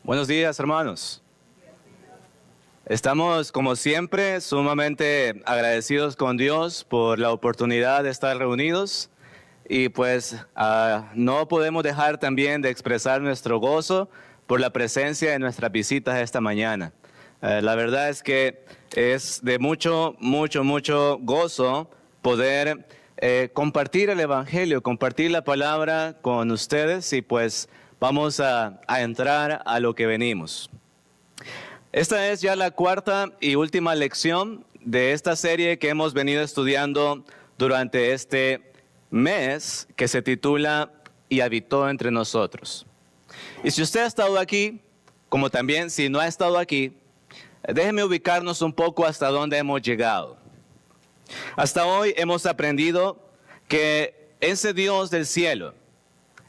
Buenos días, hermanos. Estamos, como siempre, sumamente agradecidos con Dios por la oportunidad de estar reunidos y pues no podemos dejar también de expresar nuestro gozo por la presencia de nuestras visitas esta mañana. La verdad es que es de mucho gozo poder compartir el Evangelio, compartir la palabra con ustedes y pues vamos a entrar a lo que venimos. Esta es ya la cuarta y última lección de esta serie que hemos venido estudiando durante este mes que se titula Y habitó entre nosotros. Y si usted ha estado aquí, como también si no ha estado aquí, déjeme ubicarnos un poco hasta dónde hemos llegado. Hasta hoy hemos aprendido que ese Dios del cielo,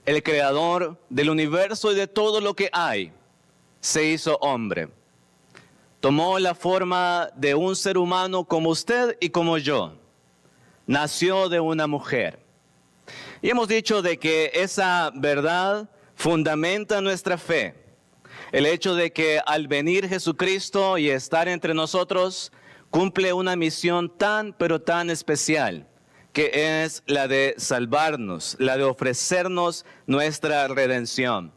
el creador del universo y de todo lo que hay, se hizo hombre. Tomó la forma de un ser humano como usted y como yo. Nació de una mujer. Y hemos dicho de que esa verdad fundamenta nuestra fe. El hecho de que al venir Jesucristo y estar entre nosotros, cumple una misión tan, pero tan especial, que es la de salvarnos, la de ofrecernos nuestra redención.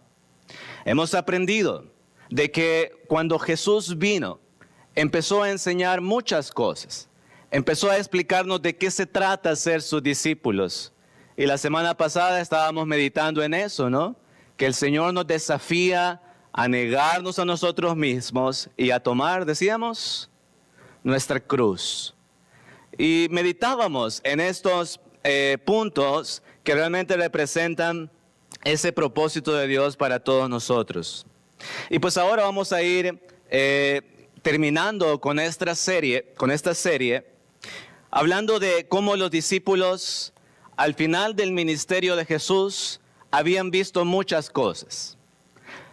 Hemos aprendido de que cuando Jesús vino, empezó a enseñar muchas cosas. Empezó a explicarnos de qué se trata ser sus discípulos. Y la semana pasada estábamos meditando en eso, ¿no? Que el Señor nos desafía a negarnos a nosotros mismos y a tomar, decíamos, nuestra cruz. Y meditábamos en estos puntos que realmente representan ese propósito de Dios para todos nosotros. Y pues ahora vamos a ir terminando con esta serie, hablando de cómo los discípulos al final del ministerio de Jesús habían visto muchas cosas.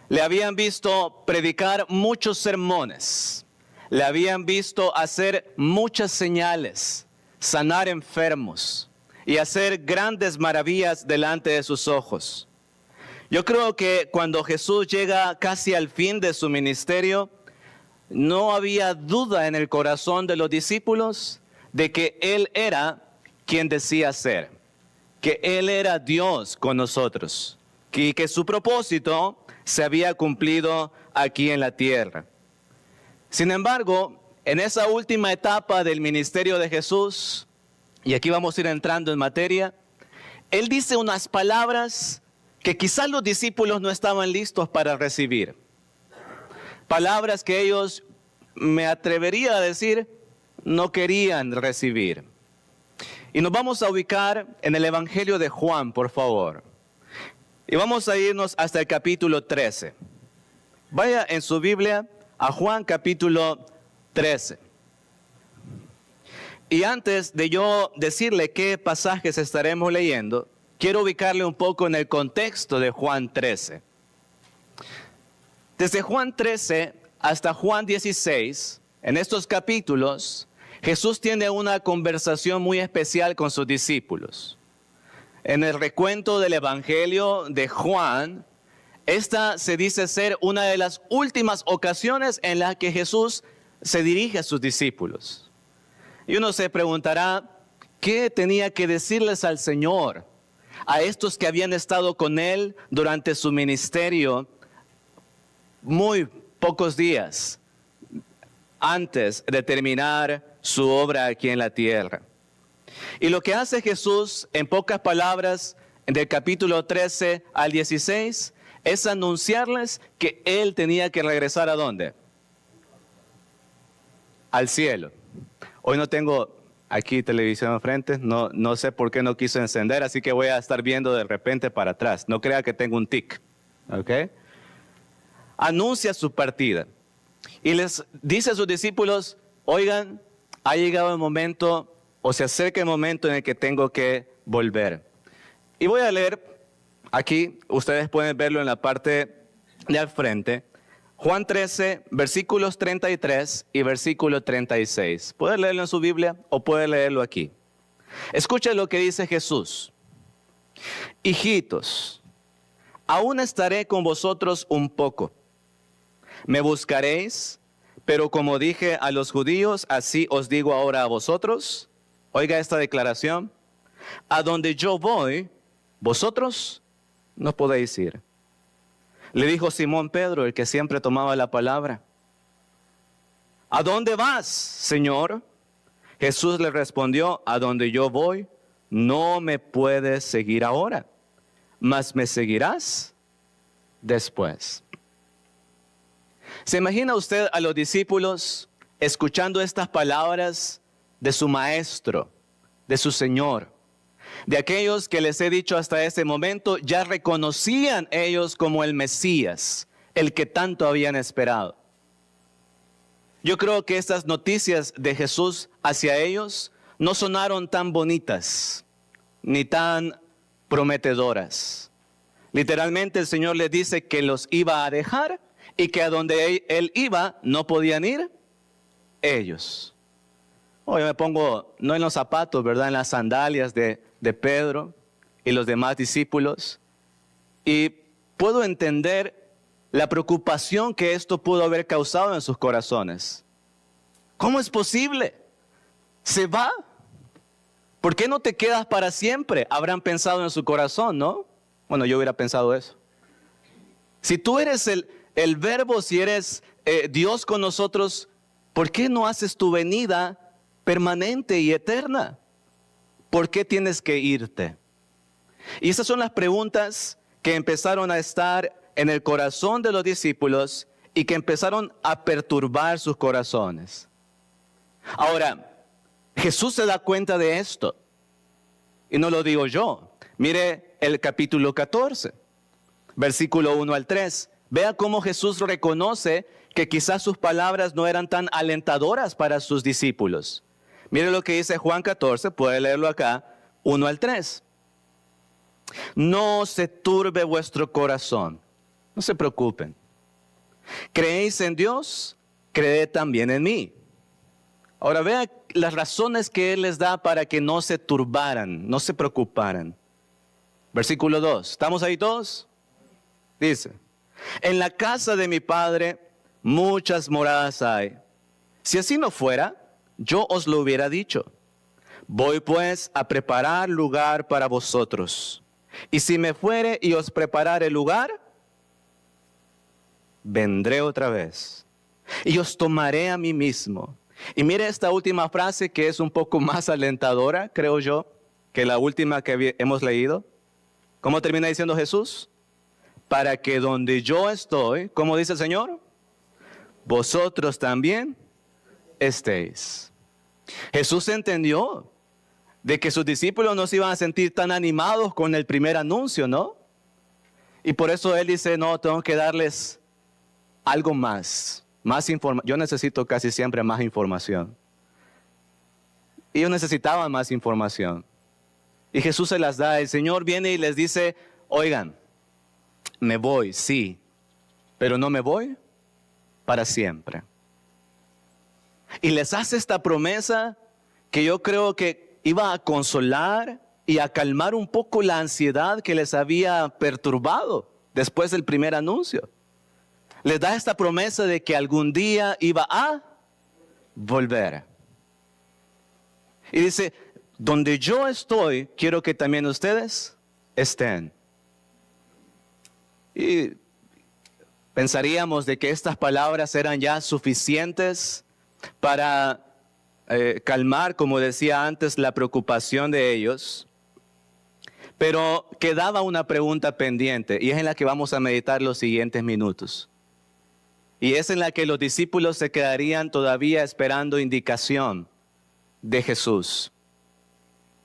Le habían visto predicar muchos sermones, le habían visto hacer muchas señales, sanar enfermos y hacer grandes maravillas delante de sus ojos. Yo creo que cuando Jesús llega casi al fin de su ministerio, no había duda en el corazón de los discípulos de que Él era quien decía ser, que Él era Dios con nosotros, y que su propósito se había cumplido aquí en la tierra. Sin embargo, en esa última etapa del ministerio de Jesús, y aquí vamos a ir entrando en materia, Él dice unas palabras que quizás los discípulos no estaban listos para recibir. Palabras que ellos, me atrevería a decir, no querían recibir. Y nos vamos a ubicar en el Evangelio de Juan, por favor. Y vamos a irnos hasta el capítulo 13. Vaya en su Biblia a Juan capítulo 13. Y antes de yo decirle qué pasajes estaremos leyendo, quiero ubicarle un poco en el contexto de Juan 13. Desde Juan 13 hasta Juan 16, en estos capítulos, Jesús tiene una conversación muy especial con sus discípulos. En el recuento del Evangelio de Juan, esta se dice ser una de las últimas ocasiones en las que Jesús se dirige a sus discípulos. Y uno se preguntará, ¿qué tenía que decirles al Señor? A estos que habían estado con Él durante su ministerio muy pocos días antes de terminar su obra aquí en la tierra. Y lo que hace Jesús, en pocas palabras, del capítulo 13 al 16, es anunciarles que Él tenía que regresar ¿a dónde? Al cielo. Hoy no tengo aquí televisión enfrente, no sé por qué no quiso encender, así que voy a estar viendo de repente para atrás. No crea que tengo un tic, ¿ok? Anuncia su partida y les dice a sus discípulos, oigan, ha llegado el momento, o se acerca el momento en el que tengo que volver. Y voy a leer aquí, ustedes pueden verlo en la parte de al frente, Juan 13, versículos 33 y versículo 36. ¿Puede leerlo en su Biblia o puede leerlo aquí? Escuchen lo que dice Jesús. Hijitos, aún estaré con vosotros un poco. Me buscaréis, pero como dije a los judíos, así os digo ahora a vosotros. Oiga esta declaración. A donde yo voy, vosotros no podéis ir. Le dijo Simón Pedro, el que siempre tomaba la palabra. ¿A dónde vas, Señor? Jesús le respondió, a donde yo voy, no me puedes seguir ahora, mas me seguirás después. ¿Se imagina usted a los discípulos escuchando estas palabras de su maestro, de su Señor? De aquellos que les he dicho hasta ese momento, ya reconocían ellos como el Mesías, el que tanto habían esperado. Yo creo que estas noticias de Jesús hacia ellos no sonaron tan bonitas, ni tan prometedoras. Literalmente el Señor les dice que los iba a dejar y que a donde Él iba no podían ir ellos. Yo me pongo, no en los zapatos, ¿verdad? En las sandalias de Pedro y los demás discípulos. Y puedo entender la preocupación que esto pudo haber causado en sus corazones. ¿Cómo es posible? ¿Se va? ¿Por qué no te quedas para siempre? Habrán pensado en su corazón, ¿no? Bueno, yo hubiera pensado eso. Si tú eres el verbo, si eres Dios con nosotros, ¿por qué no haces tu venida permanente y eterna? ¿Por qué tienes que irte? Y esas son las preguntas que empezaron a estar en el corazón de los discípulos y que empezaron a perturbar sus corazones. Ahora, Jesús se da cuenta de esto. Y no lo digo yo. Mire el capítulo 14, versículo 1 al 3. Vea cómo Jesús reconoce que quizás sus palabras no eran tan alentadoras para sus discípulos. Mire lo que dice Juan 14, puede leerlo acá, 1 al 3. No se turbe vuestro corazón. No se preocupen. ¿Creéis en Dios? Creed también en mí. Ahora vea las razones que Él les da para que no se turbaran, no se preocuparan. Versículo 2. ¿Estamos ahí todos? Dice, en la casa de mi Padre muchas moradas hay. Si así no fuera, yo os lo hubiera dicho. Voy pues a preparar lugar para vosotros. Y si me fuere y os preparare el lugar, vendré otra vez y os tomaré a mí mismo. Y mire esta última frase que es un poco más alentadora, creo yo, que la última que hemos leído. ¿Cómo termina diciendo Jesús? Para que donde yo estoy, ¿cómo dice el Señor? Vosotros también estéis. Jesús entendió de que sus discípulos no se iban a sentir tan animados con el primer anuncio, ¿no? Y por eso Él dice, no, tengo que darles algo más información. Yo necesito casi siempre más información. Ellos necesitaban más información. Y Jesús se las da. El Señor viene y les dice, oigan, me voy, sí, pero no me voy para siempre. Y les hace esta promesa que yo creo que iba a consolar y a calmar un poco la ansiedad que les había perturbado después del primer anuncio. Les da esta promesa de que algún día iba a volver. Y dice, donde yo estoy, quiero que también ustedes estén. Y pensaríamos de que estas palabras eran ya suficientes para calmar, como decía antes, la preocupación de ellos. Pero quedaba una pregunta pendiente y es en la que vamos a meditar los siguientes minutos. Y es en la que los discípulos se quedarían todavía esperando indicación de Jesús.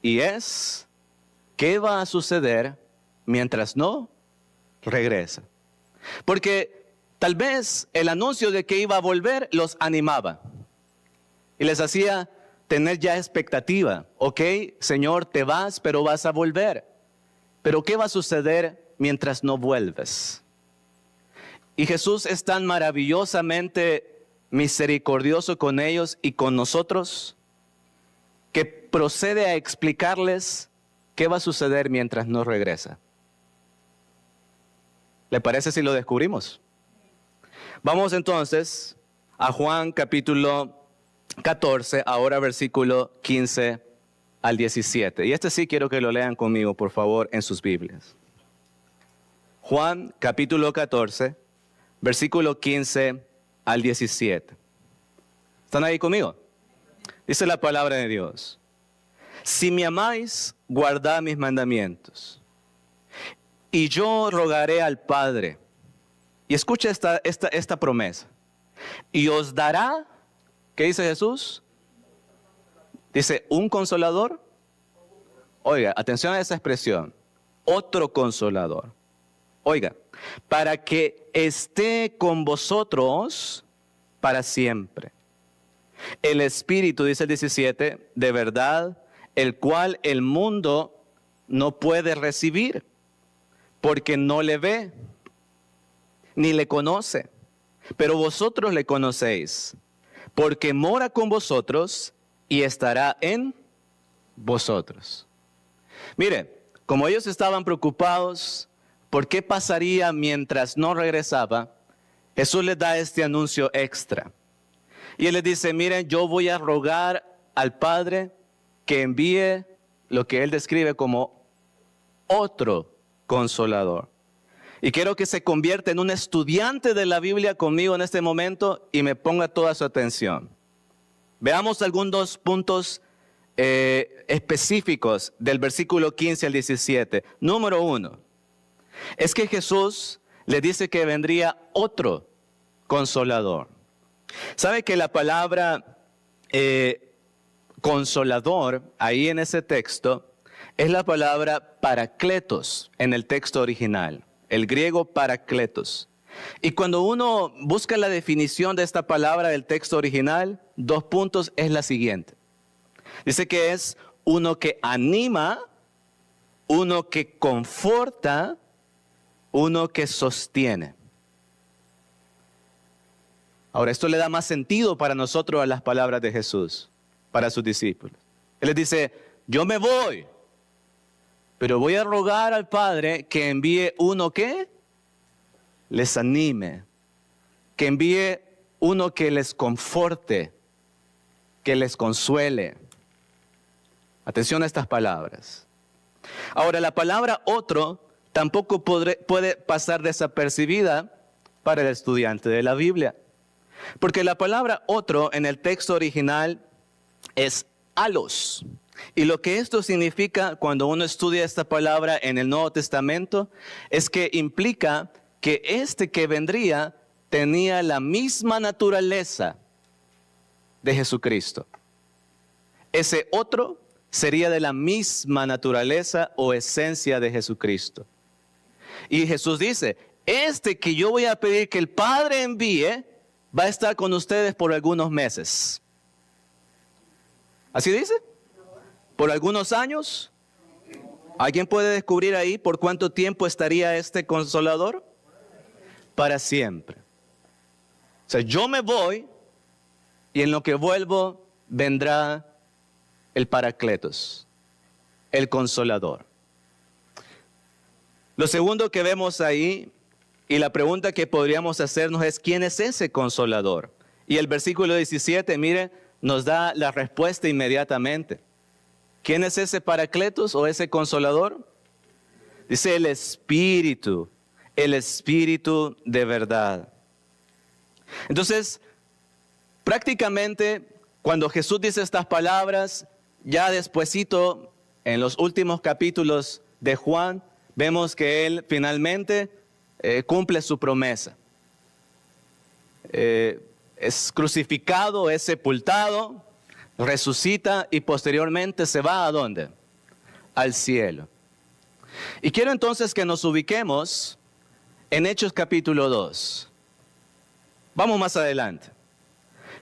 Y es, ¿qué va a suceder mientras no regresa? Porque tal vez el anuncio de que iba a volver los animaba. Y les hacía tener ya expectativa. Ok, Señor, te vas, pero vas a volver. Pero ¿qué va a suceder mientras no vuelves? Y Jesús es tan maravillosamente misericordioso con ellos y con nosotros que procede a explicarles qué va a suceder mientras no regresa. ¿Le parece si lo descubrimos? Vamos entonces a Juan capítulo 14, ahora versículo 15 al 17. Y este sí quiero que lo lean conmigo, por favor, en sus Biblias. Juan capítulo 14, versículo 15 al 17. ¿Están ahí conmigo? Dice la palabra de Dios. Si me amáis, guardad mis mandamientos. Y yo rogaré al Padre. Y escucha esta promesa. Y os dará, ¿qué dice Jesús? Dice, ¿un consolador? Oiga, atención a esa expresión. Otro consolador. Oiga, para que esté con vosotros para siempre. El Espíritu, dice el 17, de verdad, el cual el mundo no puede recibir, porque no le ve, ni le conoce. Pero vosotros le conocéis, porque mora con vosotros y estará en vosotros. Mire, como ellos estaban preocupados por qué pasaría mientras no regresaba, Jesús les da este anuncio extra. Y Él les dice, miren, yo voy a rogar al Padre que envíe lo que Él describe como otro consolador. Y quiero que se convierta en un estudiante de la Biblia conmigo en este momento y me ponga toda su atención. Veamos algunos puntos específicos del versículo 15 al 17. Número 1, es que Jesús le dice que vendría otro consolador. ¿Sabe que la palabra consolador ahí en ese texto es la palabra parakletos en el texto original? El griego parakletos. Y cuando uno busca la definición de esta palabra del texto original, 2 puntos, es la siguiente. Dice que es uno que anima, uno que conforta, uno que sostiene. Ahora, esto le da más sentido para nosotros a las palabras de Jesús, para sus discípulos. Él les dice, yo me voy, pero voy a rogar al Padre que envíe uno que les anime, que envíe uno que les conforte, que les consuele. Atención a estas palabras. Ahora, la palabra otro tampoco puede pasar desapercibida para el estudiante de la Biblia. Porque la palabra otro en el texto original es alos. Y lo que esto significa cuando uno estudia esta palabra en el Nuevo Testamento es que implica que este que vendría tenía la misma naturaleza de Jesucristo. Ese otro sería de la misma naturaleza o esencia de Jesucristo. Y Jesús dice, este que yo voy a pedir que el Padre envíe, va a estar con ustedes por algunos meses. ¿Así dice? ¿Por algunos años? ¿Alguien puede descubrir ahí por cuánto tiempo estaría este consolador? Para siempre. O sea, yo me voy y en lo que vuelvo vendrá el Parakletos, el consolador. Lo segundo que vemos ahí, y la pregunta que podríamos hacernos es, ¿quién es ese consolador? Y el versículo 17, mire, nos da la respuesta inmediatamente. ¿Quién es ese Parakletos o ese consolador? Dice el Espíritu de verdad. Entonces, prácticamente, cuando Jesús dice estas palabras, ya despuesito, en los últimos capítulos de Juan, vemos que Él finalmente cumple su promesa. Es crucificado, es sepultado, resucita y posteriormente se va ¿a dónde? Al cielo. Y quiero entonces que nos ubiquemos en Hechos capítulo 2. Vamos más adelante.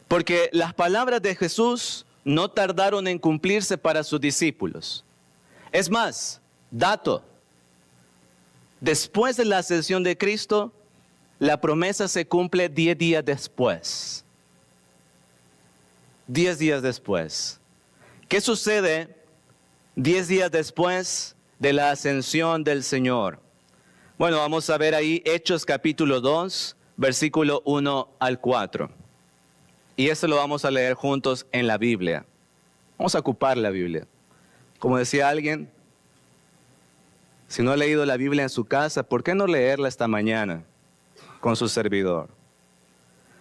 Porque las palabras de Jesús no tardaron en cumplirse para sus discípulos. Es más, dato. Después de la ascensión de Cristo, la promesa se cumple 10 días después. 10 días después. ¿Qué sucede 10 días después de la ascensión del Señor? Bueno, vamos a ver ahí Hechos capítulo 2, versículo 1 al 4. Y esto lo vamos a leer juntos en la Biblia. Vamos a ocupar la Biblia. Como decía alguien, si no ha leído la Biblia en su casa, ¿por qué no leerla esta mañana con su servidor?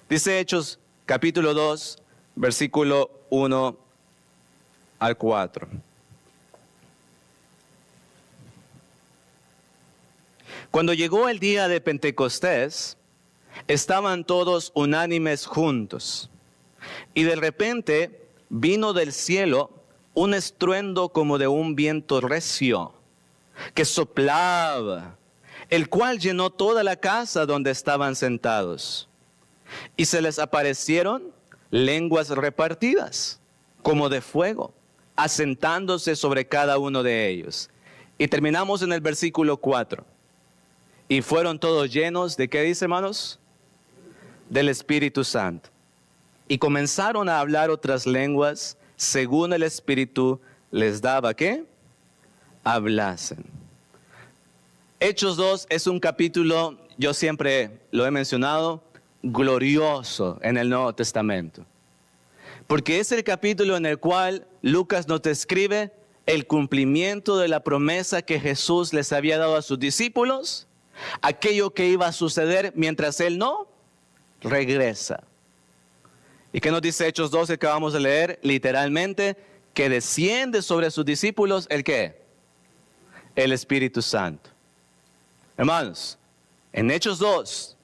Dice Hechos capítulo 2, versículo 1 al 4. Cuando llegó el día de Pentecostés, estaban todos unánimes juntos. Y de repente vino del cielo un estruendo como de un viento recio, que soplaba, el cual llenó toda la casa donde estaban sentados. Y se les aparecieron lenguas repartidas, como de fuego, asentándose sobre cada uno de ellos. Y terminamos en el versículo 4. Y fueron todos llenos, ¿de qué dice, hermanos? Del Espíritu Santo. Y comenzaron a hablar otras lenguas, según el Espíritu les daba, ¿qué? Hablasen. Hechos 2 es un capítulo, yo siempre lo he mencionado, glorioso en el Nuevo Testamento. Porque es el capítulo en el cual Lucas nos describe el cumplimiento de la promesa que Jesús les había dado a sus discípulos, aquello que iba a suceder mientras Él no regresa. ¿Y qué nos dice Hechos 12 que acabamos de leer? Literalmente, que desciende sobre sus discípulos, ¿el qué? El Espíritu Santo. Hermanos, en Hechos 2,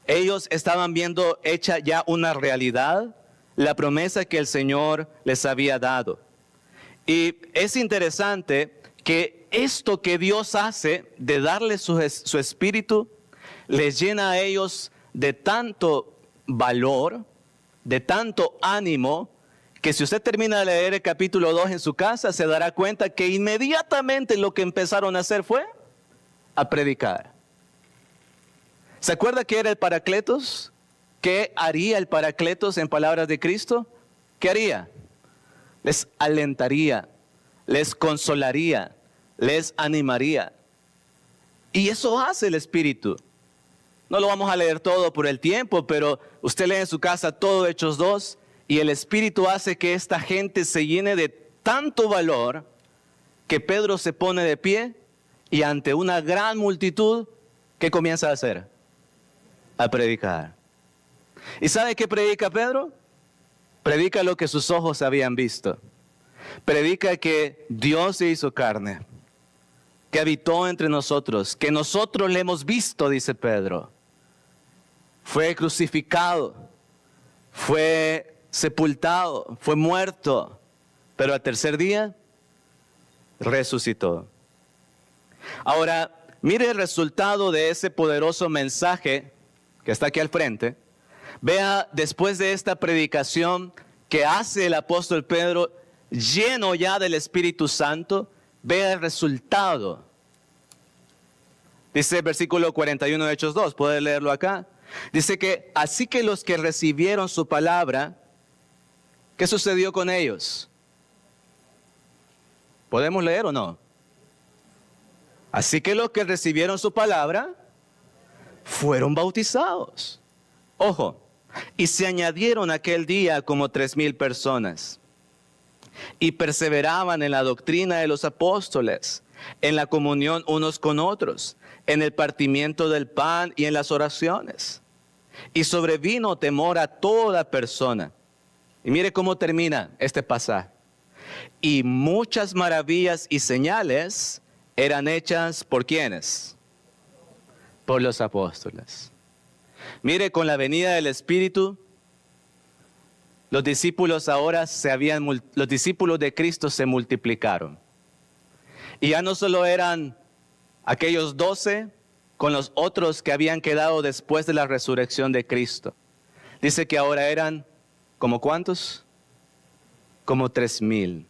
ellos estaban viendo hecha ya una realidad la promesa que el Señor les había dado. Y es interesante que esto que Dios hace de darles su Espíritu, les llena a ellos de tanto valor, de tanto ánimo, que si usted termina de leer el capítulo 2 en su casa, se dará cuenta que inmediatamente lo que empezaron a hacer fue a predicar. ¿Se acuerda qué era el Paracletos? ¿Qué haría el Paracletos en palabras de Cristo? ¿Qué haría? Les alentaría, les consolaría, les animaría. Y eso hace el Espíritu. No lo vamos a leer todo por el tiempo, pero usted lee en su casa todo Hechos 2 y el Espíritu hace que esta gente se llene de tanto valor que Pedro se pone de pie y ante una gran multitud, ¿qué comienza a hacer? A predicar. ¿Y sabe qué predica Pedro? Predica lo que sus ojos habían visto. Predica que Dios se hizo carne, que habitó entre nosotros, que nosotros le hemos visto, dice Pedro. Fue crucificado, fue sepultado, fue muerto, pero al tercer día resucitó. Ahora, mire el resultado de ese poderoso mensaje que está aquí al frente. Vea, después de esta predicación que hace el apóstol Pedro, lleno ya del Espíritu Santo, vea el resultado. Dice el versículo 41 de Hechos 2, ¿puede leerlo acá? Dice que así que los que recibieron su palabra, ¿qué sucedió con ellos? ¿Podemos leer o no? Así que los que recibieron su palabra fueron bautizados. Ojo, y se añadieron aquel día como 3,000 personas. Y perseveraban en la doctrina de los apóstoles, en la comunión unos con otros, en el partimiento del pan y en las oraciones. Y sobrevino temor a toda persona. Y mire cómo termina este pasaje. Y muchas maravillas y señales eran hechas ¿por quiénes? Por los apóstoles. Mire, con la venida del Espíritu, los discípulos los discípulos de Cristo se multiplicaron. Y ya no solo eran aquellos 12 con los otros que habían quedado después de la resurrección de Cristo. Dice que ahora eran, ¿como cuántos? Como 3,000.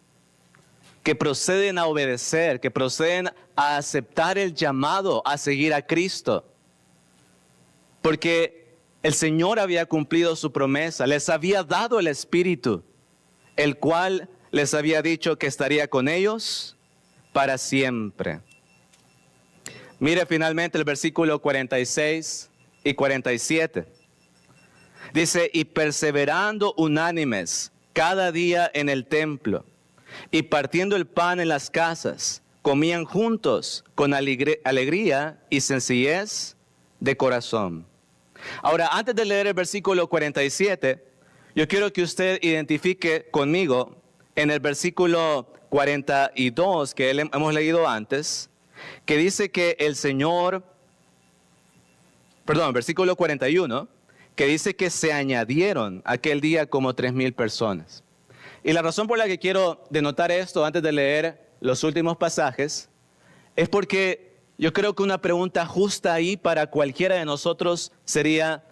Que proceden a obedecer, que proceden a aceptar el llamado a seguir a Cristo. Porque el Señor había cumplido su promesa, les había dado el Espíritu, el cual les había dicho que estaría con ellos para siempre. Mire finalmente el versículo 46 y 47. Dice, y perseverando unánimes cada día en el templo, y partiendo el pan en las casas, comían juntos con alegría y sencillez de corazón. Ahora, antes de leer el versículo 47, yo quiero que usted identifique conmigo en el versículo 42 que hemos leído antes, que dice que el Señor, versículo 41, que dice que se añadieron aquel día como 3,000 personas. Y la razón por la que quiero denotar esto antes de leer los últimos pasajes es porque yo creo que una pregunta justa ahí para cualquiera de nosotros sería,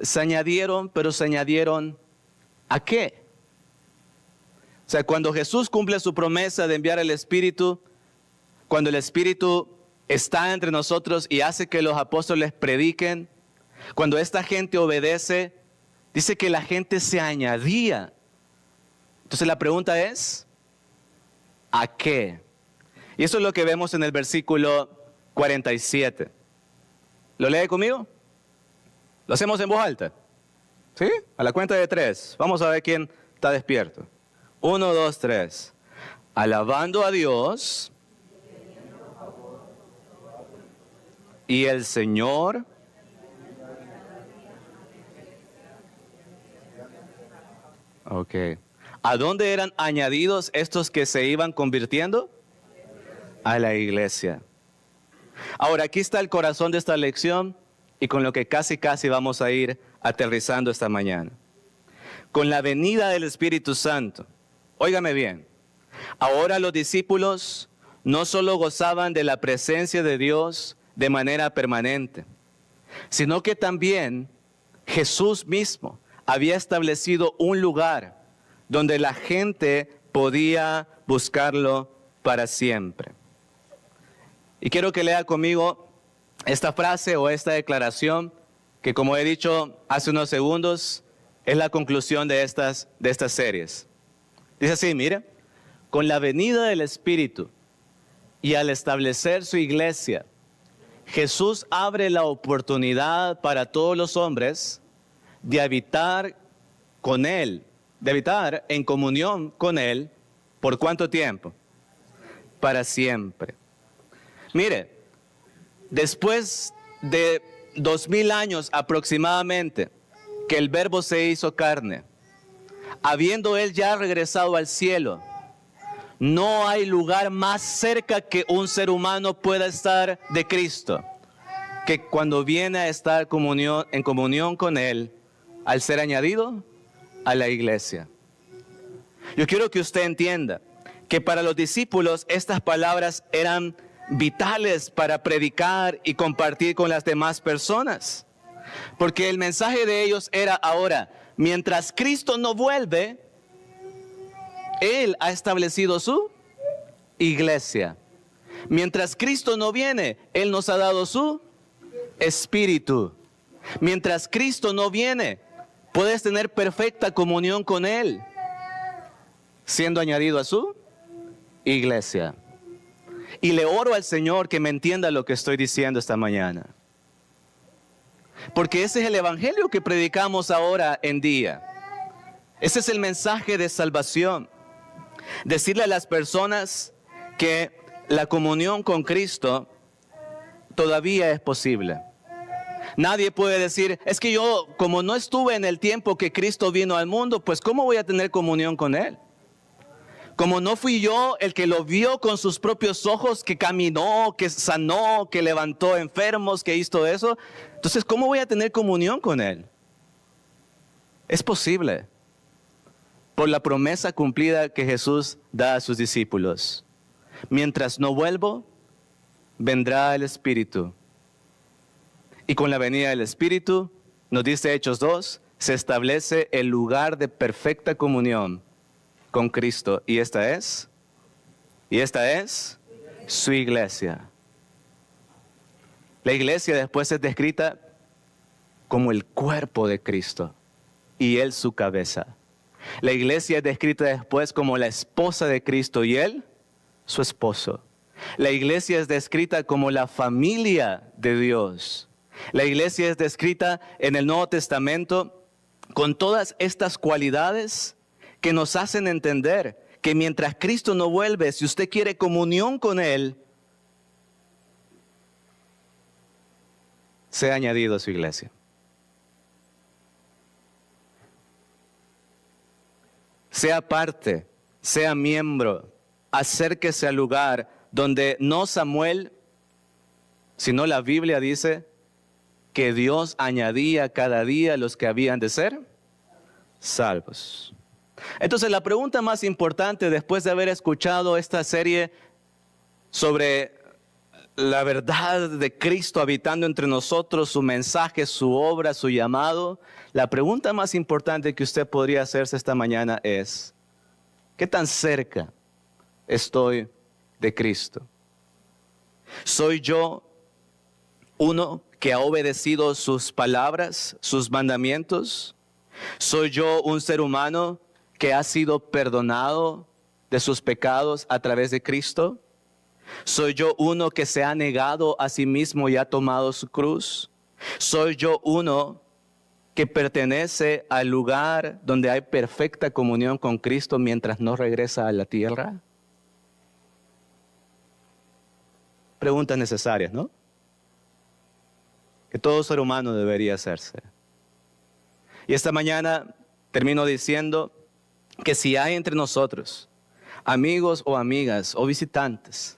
¿se añadieron, pero se añadieron a qué? O sea, cuando Jesús cumple su promesa de enviar el Espíritu, cuando el Espíritu está entre nosotros y hace que los apóstoles prediquen, cuando esta gente obedece, dice que la gente se añadía. Entonces la pregunta es, ¿a qué? Y eso es lo que vemos en el versículo 47. ¿Lo lee conmigo? ¿Lo hacemos en voz alta? ¿Sí? A la cuenta de 3. Vamos a ver quién está despierto. 1, 2, 3. Alabando a Dios y el Señor ok. ¿A dónde eran añadidos estos que se iban convirtiendo? A la iglesia. Ahora, aquí está el corazón de esta lección y con lo que casi vamos a ir aterrizando esta mañana. Con la venida del Espíritu Santo, óigame bien, ahora los discípulos no solo gozaban de la presencia de Dios de manera permanente, sino que también Jesús mismo había establecido un lugar donde la gente podía buscarlo para siempre. Y quiero que lea conmigo esta frase o esta declaración que, como he dicho hace unos segundos, es la conclusión de estas series. Dice así, mire, con la venida del Espíritu y al establecer su iglesia, Jesús abre la oportunidad para todos los hombres de habitar con Él, de habitar en comunión con Él, ¿por cuánto tiempo? Para siempre. Mire, después de 2,000 años aproximadamente que el Verbo se hizo carne, habiendo Él ya regresado al cielo, no hay lugar más cerca que un ser humano pueda estar de Cristo, que cuando viene a estar en comunión con Él, al ser añadido a la iglesia. Yo quiero que usted entienda que para los discípulos estas palabras eran vitales para predicar y compartir con las demás personas. Porque el mensaje de ellos era ahora, mientras Cristo no vuelve, Él ha establecido su iglesia. Mientras Cristo no viene, Él nos ha dado su Espíritu. Mientras Cristo no viene, puedes tener perfecta comunión con Él, siendo añadido a su iglesia. Y le oro al Señor que me entienda lo que estoy diciendo esta mañana. Porque ese es el evangelio que predicamos ahora en día. Ese es el mensaje de salvación. Decirle a las personas que la comunión con Cristo todavía es posible. Nadie puede decir, es que yo, como no estuve en el tiempo que Cristo vino al mundo, pues ¿cómo voy a tener comunión con Él? Como no fui yo el que lo vio con sus propios ojos, que caminó, que sanó, que levantó enfermos, que hizo eso, entonces ¿cómo voy a tener comunión con Él? Es posible, por la promesa cumplida que Jesús da a sus discípulos. Mientras no vuelvo, vendrá el Espíritu. Y con la venida del Espíritu, nos dice Hechos 2, se establece el lugar de perfecta comunión con Cristo. Y esta es su iglesia. La iglesia después es descrita como el cuerpo de Cristo y Él su cabeza. La iglesia es descrita después como la esposa de Cristo y Él su esposo. La iglesia es descrita como la familia de Dios. La iglesia es descrita en el Nuevo Testamento con todas estas cualidades que nos hacen entender que mientras Cristo no vuelve, si usted quiere comunión con Él, sea añadido a su iglesia. Sea parte, sea miembro, acérquese al lugar donde no Samuel, sino la Biblia dice que Dios añadía cada día los que habían de ser salvos. Entonces la pregunta más importante después de haber escuchado esta serie sobre la verdad de Cristo habitando entre nosotros, su mensaje, su obra, su llamado, la pregunta más importante que usted podría hacerse esta mañana es, ¿qué tan cerca estoy de Cristo? ¿Soy yo uno que ha obedecido sus palabras, sus mandamientos? ¿Soy yo un ser humano que ha sido perdonado de sus pecados a través de Cristo? ¿Soy yo uno que se ha negado a sí mismo y ha tomado su cruz? ¿Soy yo uno que pertenece al lugar donde hay perfecta comunión con Cristo mientras no regresa a la tierra? Preguntas necesarias, ¿no? Que todo ser humano debería hacerse. Y esta mañana termino diciendo que si hay entre nosotros amigos o amigas o visitantes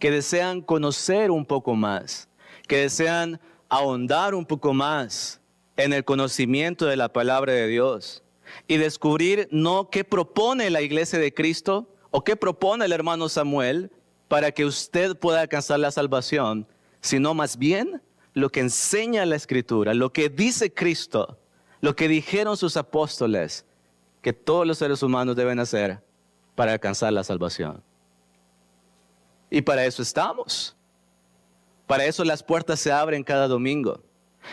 que desean conocer un poco más, que desean ahondar un poco más en el conocimiento de la palabra de Dios y descubrir no qué propone la iglesia de Cristo o qué propone el hermano Samuel para que usted pueda alcanzar la salvación, sino más bien lo que enseña la Escritura, lo que dice Cristo, lo que dijeron sus apóstoles, que todos los seres humanos deben hacer para alcanzar la salvación. Y para eso estamos. Para eso las puertas se abren cada domingo.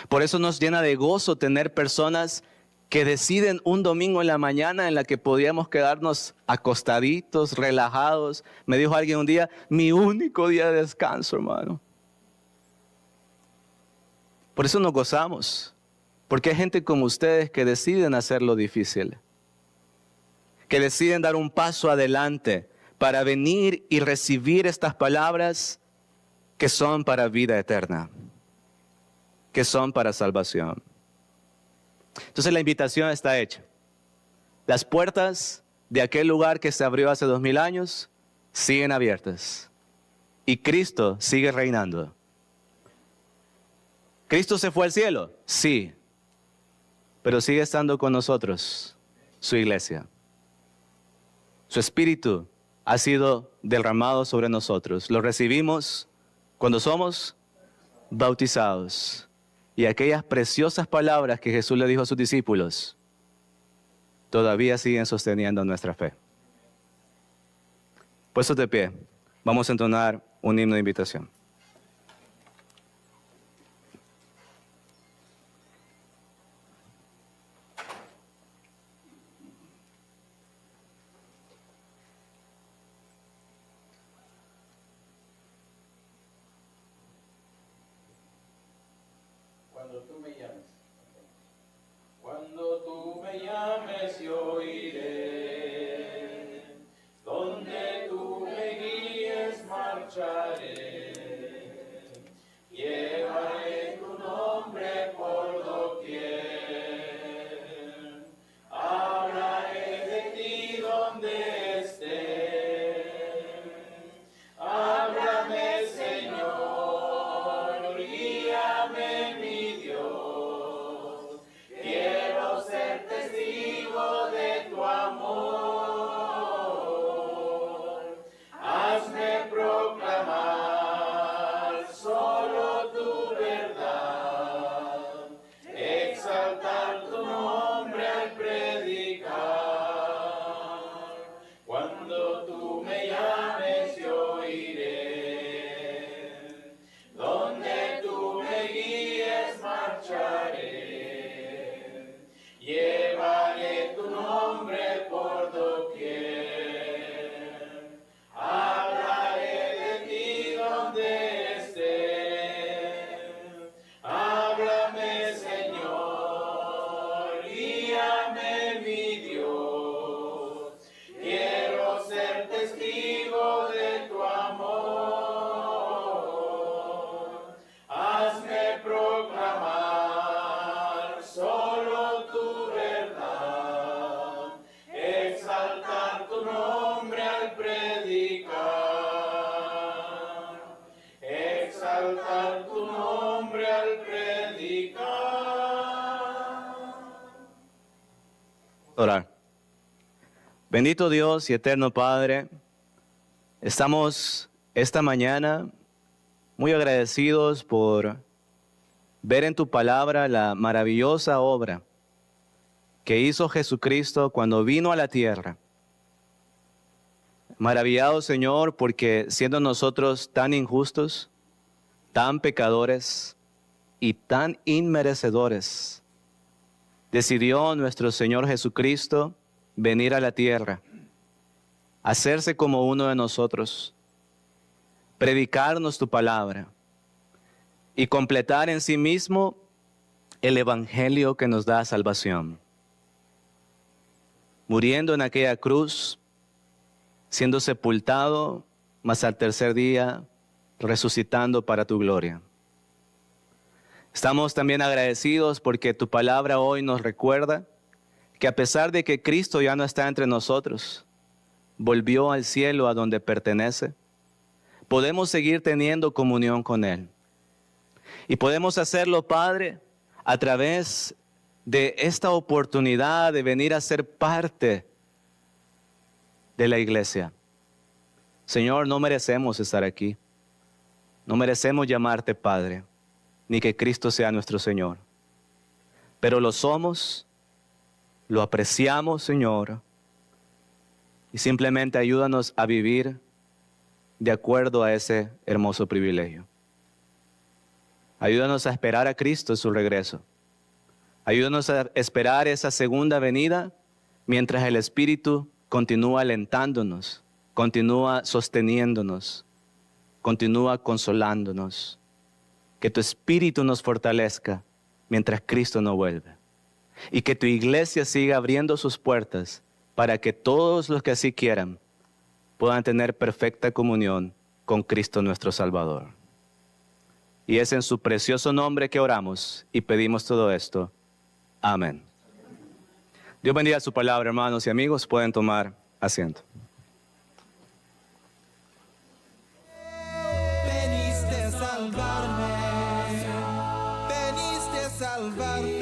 Por eso nos llena de gozo tener personas que deciden un domingo en la mañana en la que podíamos quedarnos acostaditos, relajados. Me dijo alguien un día, mi único día de descanso, hermano. Por eso nos gozamos. Porque hay gente como ustedes que deciden hacerlo difícil. Que deciden dar un paso adelante para venir y recibir estas palabras que son para vida eterna, que son para salvación. Entonces la invitación está hecha. Las puertas de aquel lugar que se abrió hace 2000 años siguen abiertas y Cristo sigue reinando. ¿Cristo se fue al cielo? Sí, pero sigue estando con nosotros, su iglesia. Su Espíritu ha sido derramado sobre nosotros. Lo recibimos cuando somos bautizados. Y aquellas preciosas palabras que Jesús le dijo a sus discípulos todavía siguen sosteniendo nuestra fe. Puestos de pie, vamos a entonar un himno de invitación. Cuando tú me llames, yo iré. Donde tú me guíes, marcharé. Orar. Bendito Dios y eterno Padre, estamos esta mañana muy agradecidos por ver en tu palabra la maravillosa obra que hizo Jesucristo cuando vino a la tierra. Maravillados, Señor, porque siendo nosotros tan injustos, tan pecadores y tan inmerecedores, decidió nuestro Señor Jesucristo venir a la tierra, hacerse como uno de nosotros, predicarnos tu palabra y completar en sí mismo el evangelio que nos da salvación. Muriendo en aquella cruz, siendo sepultado, mas al tercer día resucitando para tu gloria. Estamos también agradecidos porque tu palabra hoy nos recuerda que a pesar de que Cristo ya no está entre nosotros, volvió al cielo a donde pertenece, podemos seguir teniendo comunión con Él. Y podemos hacerlo, Padre, a través de esta oportunidad de venir a ser parte de la iglesia. Señor, no merecemos estar aquí. No merecemos llamarte Padre, ni que Cristo sea nuestro Señor. Pero lo somos, lo apreciamos, Señor, y simplemente ayúdanos a vivir de acuerdo a ese hermoso privilegio. Ayúdanos a esperar a Cristo en su regreso. Ayúdanos a esperar esa segunda venida mientras el Espíritu continúa alentándonos, continúa sosteniéndonos, continúa consolándonos. Que tu Espíritu nos fortalezca mientras Cristo no vuelve. Y que tu iglesia siga abriendo sus puertas para que todos los que así quieran puedan tener perfecta comunión con Cristo nuestro Salvador. Y es en su precioso nombre que oramos y pedimos todo esto. Amén. Dios bendiga su palabra, hermanos y amigos. Pueden tomar asiento. Veniste a salvarme, veniste a salvarme.